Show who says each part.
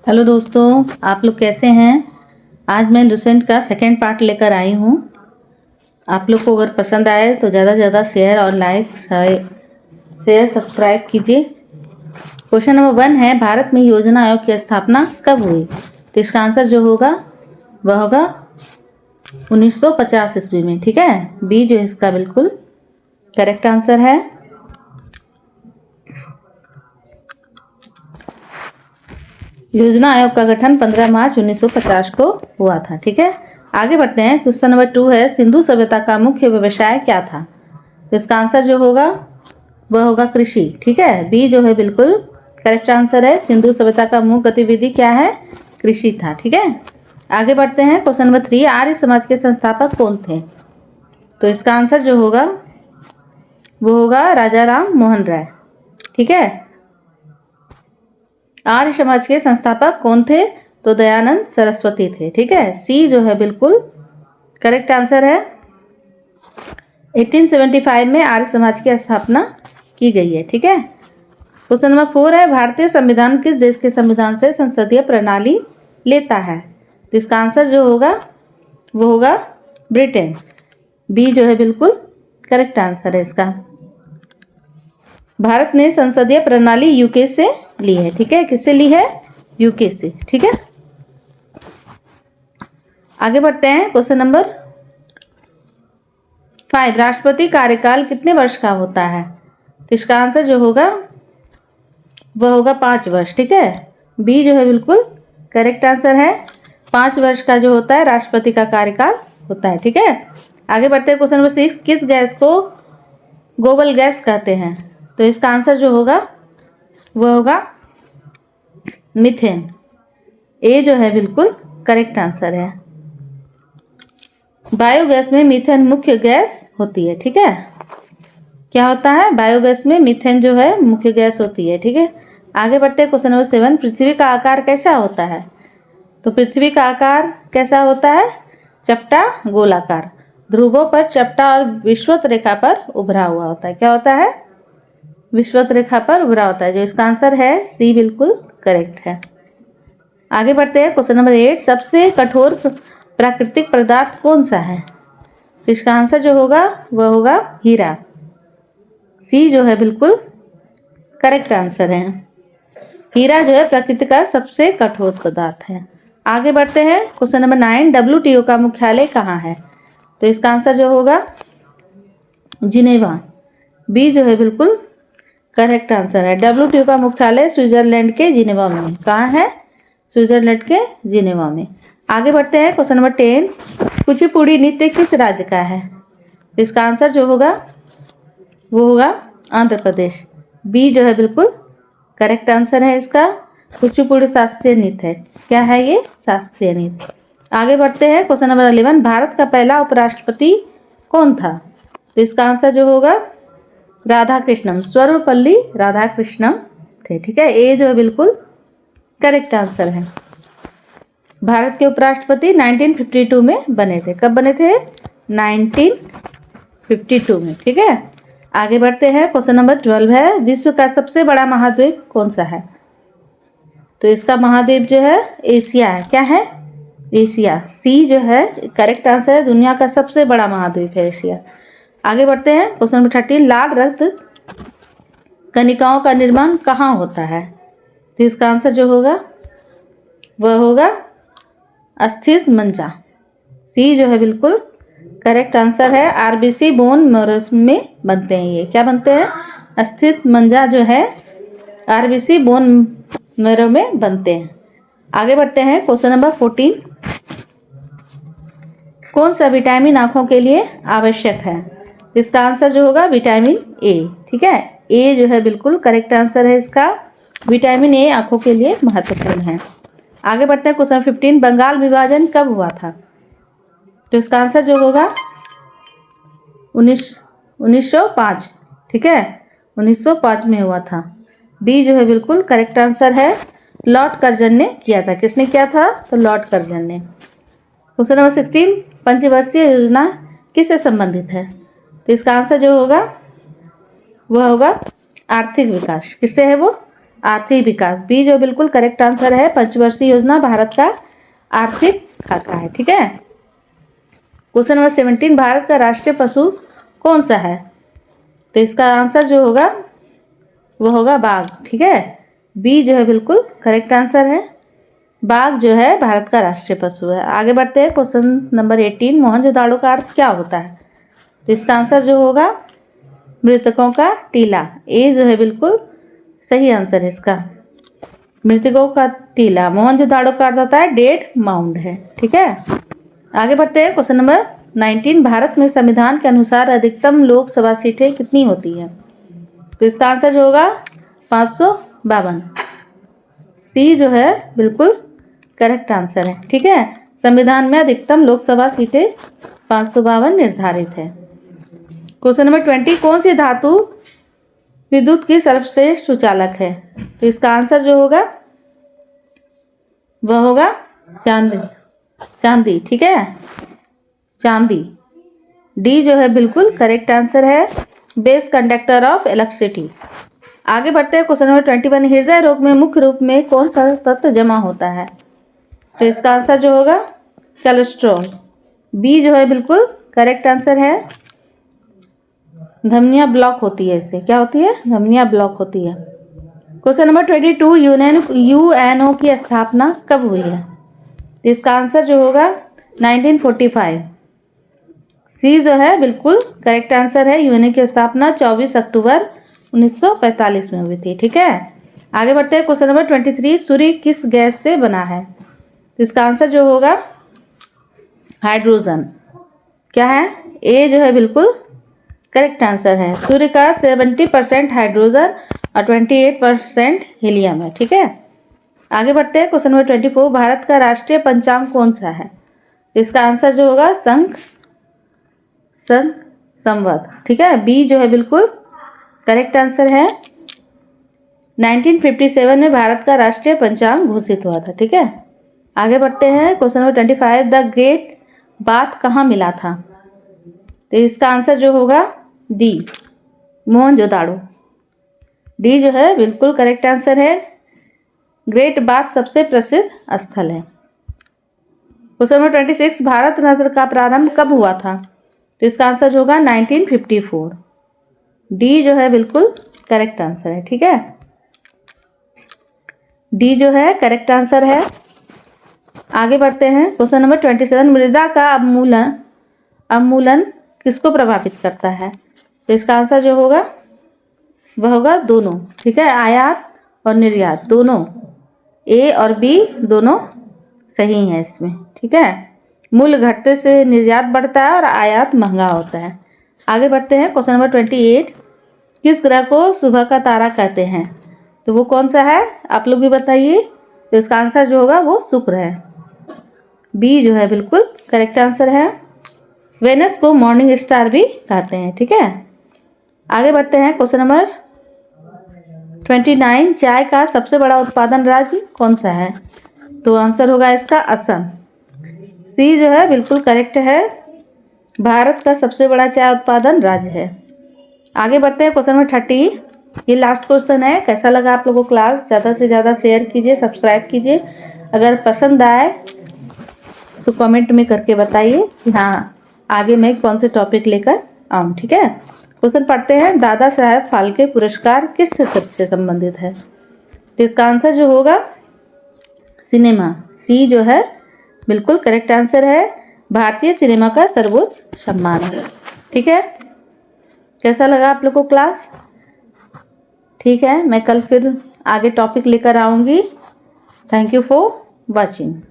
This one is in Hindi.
Speaker 1: हेलो दोस्तों, आप लोग कैसे हैं। आज मैं लुसेंट का सेकंड पार्ट लेकर आई हूँ। आप लोग को अगर पसंद आए तो ज़्यादा से ज़्यादा शेयर और लाइक शेयर सब्सक्राइब कीजिए। क्वेश्चन नंबर 1 है, भारत में योजना आयोग की स्थापना कब हुई। तो इसका आंसर जो होगा वह होगा 1950 ईस्वी में। ठीक है, बी जो है इसका बिल्कुल करेक्ट आंसर है। योजना आयोग का गठन 15 मार्च 1950 को हुआ था। ठीक है, आगे बढ़ते हैं। क्वेश्चन नंबर 2 है, सिंधु सभ्यता का मुख्य व्यवसाय क्या था। तो इसका आंसर जो होगा वह होगा कृषि। ठीक है, बी जो है बिल्कुल करेक्ट आंसर है। सिंधु सभ्यता का मुख्य गतिविधि क्या है, कृषि था। ठीक है, आगे बढ़ते हैं। क्वेश्चन नंबर 3, आर्य समाज के संस्थापक कौन थे। तो इसका आंसर जो होगा वो होगा राजा राम मोहन राय। ठीक है, आर्य समाज के संस्थापक कौन थे, तो दयानंद सरस्वती थे। ठीक है, सी जो है बिल्कुल करेक्ट आंसर है। 1875 में आर्य समाज की स्थापना की गई है। ठीक है, क्वेश्चन नंबर 4 है, भारतीय संविधान किस देश के संविधान से संसदीय प्रणाली लेता है। तो इसका आंसर जो होगा वो होगा ब्रिटेन। बी जो है बिल्कुल करेक्ट आंसर है इसका। भारत ने संसदीय प्रणाली यूके से ली है। ठीक है, किससे ली है, यूके से। ठीक है, आगे बढ़ते हैं। क्वेश्चन नंबर 5, राष्ट्रपति कार्यकाल कितने वर्ष का होता है। इसका आंसर जो होगा वह होगा 5 वर्ष। ठीक है, बी जो है बिल्कुल करेक्ट आंसर है। 5 वर्ष का जो होता है राष्ट्रपति का कार्यकाल होता है। ठीक है, आगे बढ़ते हैं। क्वेश्चन नंबर 6, किस गैस को गोबल गैस कहते हैं। तो इसका आंसर जो होगा वह होगा मीथेन। ए जो है बिल्कुल करेक्ट आंसर है। बायोगैस में मीथेन मुख्य गैस होती है। ठीक है, क्या होता है, बायोगैस में मीथेन जो है मुख्य गैस होती है। ठीक है, आगे बढ़ते हैं। क्वेश्चन नंबर 7, पृथ्वी का आकार कैसा होता है। तो पृथ्वी का आकार कैसा होता है, चपटा गोलाकार। ध्रुवों पर चपटा और विषुवत रेखा पर उभरा हुआ होता है। क्या होता है, विषुवत रेखा पर उभरा होता है। जो इसका आंसर है सी बिल्कुल करेक्ट है। आगे बढ़ते हैं। क्वेश्चन नंबर 8, सबसे कठोर प्राकृतिक पदार्थ कौन सा है। तो इसका आंसर जो होगा वह होगा हीरा। सी जो है बिल्कुल करेक्ट आंसर है। हीरा जो है प्रकृति का सबसे कठोर पदार्थ है। आगे बढ़ते हैं। क्वेश्चन नंबर 9, WTO का मुख्यालय कहाँ है। तो इसका आंसर जो होगा जिनेवा। बी जो है बिल्कुल करेक्ट आंसर है। WTO का मुख्यालय स्विट्जरलैंड के जिनेवा में। कहाँ है, स्विट्जरलैंड के जिनेवा में। आगे बढ़ते हैं। क्वेश्चन नंबर 10, कुचिपुड़ी नृत्य किस राज्य का है। इसका आंसर जो होगा वो होगा आंध्र प्रदेश। बी जो है बिल्कुल करेक्ट आंसर है इसका। कुचिपुड़ी शास्त्रीय नृत्य है। क्या है ये, शास्त्रीय नृत्य। आगे बढ़ते हैं। क्वेश्चन नंबर 11, भारत का पहला उपराष्ट्रपति कौन था। तो इसका आंसर जो होगा राधा कृष्णम, सर्वपल्ली राधा कृष्णम थे। ठीक है, ए जो है बिल्कुल करेक्ट आंसर है। भारत के उपराष्ट्रपति 1952 में बने थे। कब बने थे, 1952 में। ठीक है, आगे बढ़ते हैं। क्वेश्चन नंबर 12 है, विश्व का सबसे बड़ा महाद्वीप कौन सा है। तो इसका महाद्वीप जो है एशिया है। क्या है, एशिया। सी जो है करेक्ट आंसर है। दुनिया का सबसे बड़ा महाद्वीप है एशिया। आगे बढ़ते हैं। क्वेश्चन नंबर 13, लाल रक्त कणिकाओं का निर्माण कहाँ होता है। तो इसका आंसर जो होगा वह होगा अस्थिस मंजा। सी जो है बिल्कुल करेक्ट आंसर है। आरबीसी बोन मैरो में बनते हैं। ये क्या बनते हैं, अस्थित मंजा जो है आरबीसी बोन मैरो में बनते हैं। आगे बढ़ते हैं। क्वेश्चन नंबर 14, कौन सा विटामिन आंखों के लिए आवश्यक है। इसका आंसर जो होगा विटामिन ए। ठीक है, ए जो है बिल्कुल करेक्ट आंसर है इसका। विटामिन ए आंखों के लिए महत्वपूर्ण है। आगे बढ़ते हैं। क्वेश्चन 15, बंगाल विभाजन कब हुआ था। तो इसका आंसर जो होगा 1905। ठीक है, 1905 में हुआ था। बी जो है बिल्कुल करेक्ट आंसर है। लॉर्ड कर्जन ने किया था। किसने किया था, तो लॉर्ड कर्जन ने। क्वेश्चन नंबर 16, पंचवर्षीय योजना किससे संबंधित है। तो इसका आंसर जो होगा वह होगा आर्थिक विकास। किससे है वो, आर्थिक विकास, बी जो बिल्कुल करेक्ट आंसर है। पंचवर्षीय योजना भारत का आर्थिक खाका है। ठीक है। क्वेश्चन नंबर 17, भारत का राष्ट्रीय पशु कौन सा है? तो इसका आंसर जो होगा वो होगा बाघ। ठीक है। बी जो है बिल्कुल करेक्ट आंसर है। बाघ जो है भारत का राष्ट्रीय पशु है। आगे बढ़ते हैं। क्वेश्चन नंबर 18, मोहनजोदाड़ो का अर्थ क्या होता है? तो इसका आंसर जो होगा मृतकों का टीला। ए जो है बिल्कुल सही आंसर है इसका। मृतकों का टीला, मोहनजोदाड़ो का अर्थ होता है डेड माउंड है। ठीक है। आगे बढ़ते हैं। क्वेश्चन नंबर 19, भारत में संविधान के अनुसार अधिकतम लोकसभा सीटें कितनी होती हैं? तो इसका आंसर जो होगा 552। सी जो है बिल्कुल करेक्ट आंसर है। ठीक है। संविधान में अधिकतम लोकसभा सीटें 552 निर्धारित है। क्वेश्चन नंबर 20, कौन सी धातु विद्युत की सर्वश्रेष्ठ सुचालक है? तो इसका आंसर जो होगा वह होगा चांदी। चांदी। ठीक है। चांदी। डी जो है बिल्कुल करेक्ट आंसर है। Best conductor of electricity. आगे बढ़ते हैं। क्वेश्चन नंबर 21, हृदय रोग में मुख्य रूप में कौन सा तत्व जमा होता है? तो इसका आंसर जो होगा कोलेस्ट्रॉल। बी जो है बिल्कुल करेक्ट आंसर है। धमनियां ब्लॉक होती है इससे। क्या होती है? धमनियां ब्लॉक होती है। क्वेश्चन नंबर 22, यूएनओ की स्थापना कब हुई है? तो इसका आंसर जो होगा 1945। सी जो है बिल्कुल करेक्ट आंसर है। यूएनओ की स्थापना 24 अक्टूबर 1945 में हुई थी। ठीक है। आगे बढ़ते हैं। क्वेश्चन नंबर 23, सूर्य किस गैस से बना है? तो इसका आंसर जो होगा हाइड्रोजन। क्या है? ए जो है बिल्कुल करेक्ट आंसर है। सूर्य का 70% हाइड्रोजन और 28% हीलियम है। ठीक है। आगे बढ़ते हैं। क्वेश्चन नंबर 24, भारत का राष्ट्रीय पंचांग कौन सा है? इसका आंसर जो होगा संवत। ठीक है। बी जो है बिल्कुल करेक्ट आंसर है। 1957 में भारत का राष्ट्रीय पंचांग घोषित हुआ था। ठीक है। आगे बढ़ते हैं। Question number 25, the great bath कहाँ मिला था? तो इसका आंसर जो होगा डी, मोहनजोदाड़ो। डी जो है बिल्कुल करेक्ट आंसर है। ग्रेट बाथ सबसे प्रसिद्ध स्थल है। क्वेश्चन नंबर 26, भारत रत्न का प्रारंभ कब हुआ था? तो इसका आंसर जो होगा 1954। डी जो है बिल्कुल करेक्ट आंसर है। ठीक है। डी जो है करेक्ट आंसर है। आगे बढ़ते हैं। क्वेश्चन नंबर 27, मृदा का अवमूलन किसको प्रभावित करता है? तो इसका आंसर जो होगा वह होगा दोनों। ठीक है। आयात और निर्यात दोनों, ए और बी दोनों सही है इसमें। ठीक है। मूल्य घटते से निर्यात बढ़ता है और आयात महंगा होता है। आगे बढ़ते हैं। क्वेश्चन नंबर 28, किस ग्रह को सुबह का तारा कहते हैं? तो वो कौन सा है? आप लोग भी बताइए। तो इसका आंसर जो होगा वो शुक्र है। बी जो है बिल्कुल करेक्ट आंसर है। वेनस को मॉर्निंग स्टार भी कहते हैं। ठीक है। आगे बढ़ते हैं। क्वेश्चन नंबर 29, चाय का सबसे बड़ा उत्पादन राज्य कौन सा है? तो आंसर होगा इसका असम। सी जो है बिल्कुल करेक्ट है। भारत का सबसे बड़ा चाय उत्पादन राज्य है। आगे बढ़ते हैं। क्वेश्चन नंबर 30, ये लास्ट क्वेश्चन है। कैसा लगा आप लोगों को क्लास? ज़्यादा से ज़्यादा शेयर कीजिए, सब्सक्राइब कीजिए। अगर पसंद आए तो कमेंट में करके बताइए कि हाँ आगे मैं कौन से टॉपिक लेकर आऊँ। ठीक है। क्वेश्चन पढ़ते हैं। दादा साहेब फाल्के पुरस्कार किस क्षेत्र से संबंधित है? तो इसका आंसर जो होगा सिनेमा। सी जो है बिल्कुल करेक्ट आंसर है। भारतीय सिनेमा का सर्वोच्च सम्मान है। ठीक है। कैसा लगा आप लोग को क्लास? ठीक है। मैं कल फिर आगे टॉपिक लेकर आऊँगी। Thank you for watching.